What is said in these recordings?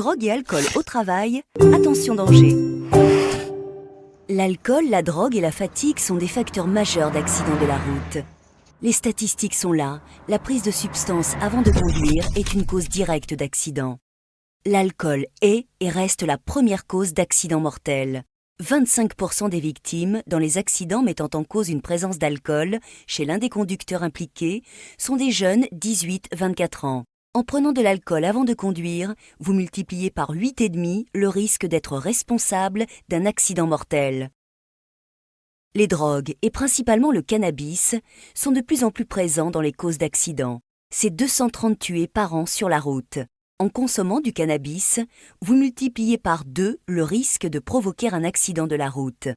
Drogue et alcool au travail, attention danger. L'alcool, la drogue et la fatigue sont des facteurs majeurs d'accidents de la route. Les statistiques sont là, la prise de substances avant de conduire est une cause directe d'accident. L'alcool est et reste la première cause d'accident mortel. 25% des victimes dans les accidents mettant en cause une présence d'alcool chez l'un des conducteurs impliqués sont des jeunes 18-24 ans. En prenant de l'alcool avant de conduire, vous multipliez par 8,5 le risque d'être responsable d'un accident mortel. Les drogues, et principalement le cannabis, sont de plus en plus présents dans les causes d'accidents. C'est 230 tués par an sur la route. En consommant du cannabis, vous multipliez par 2 le risque de provoquer un accident de la route.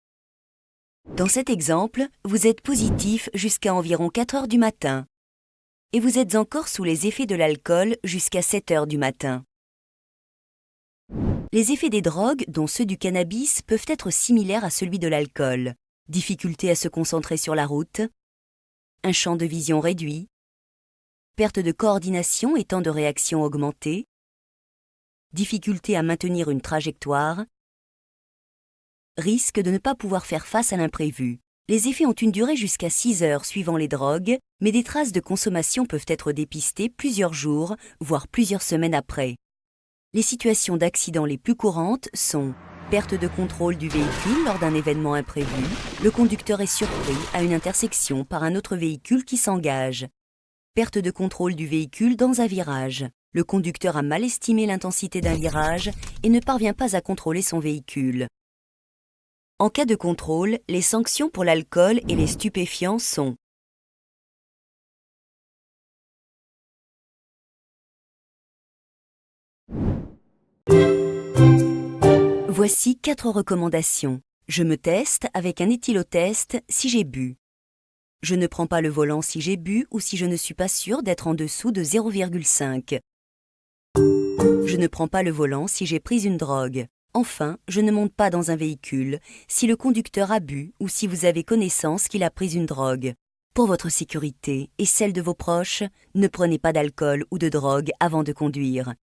Dans cet exemple, vous êtes positif jusqu'à environ 4 heures du matin. Et vous êtes encore sous les effets de l'alcool jusqu'à 7 heures du matin. Les effets des drogues, dont ceux du cannabis, peuvent être similaires à celui de l'alcool. Difficulté à se concentrer sur la route, un champ de vision réduit, perte de coordination et temps de réaction augmenté, difficulté à maintenir une trajectoire, risque de ne pas pouvoir faire face à l'imprévu. Les effets ont une durée jusqu'à 6 heures suivant les drogues, mais des traces de consommation peuvent être dépistées plusieurs jours, voire plusieurs semaines après. Les situations d'accident les plus courantes sont perte de contrôle du véhicule lors d'un événement imprévu, le conducteur est surpris à une intersection par un autre véhicule qui s'engage. Perte de contrôle du véhicule dans un virage. Le conducteur a mal estimé l'intensité d'un virage et ne parvient pas à contrôler son véhicule. En cas de contrôle, les sanctions pour l'alcool et les stupéfiants sont Voici 4 recommandations. Je me teste avec un éthylotest si j'ai bu. Je ne prends pas le volant si j'ai bu ou si je ne suis pas sûr d'être en dessous de 0,5. Je ne prends pas le volant si j'ai pris une drogue. Enfin, je ne monte pas dans un véhicule si le conducteur a bu ou si vous avez connaissance qu'il a pris une drogue. Pour votre sécurité et celle de vos proches, ne prenez pas d'alcool ou de drogue avant de conduire.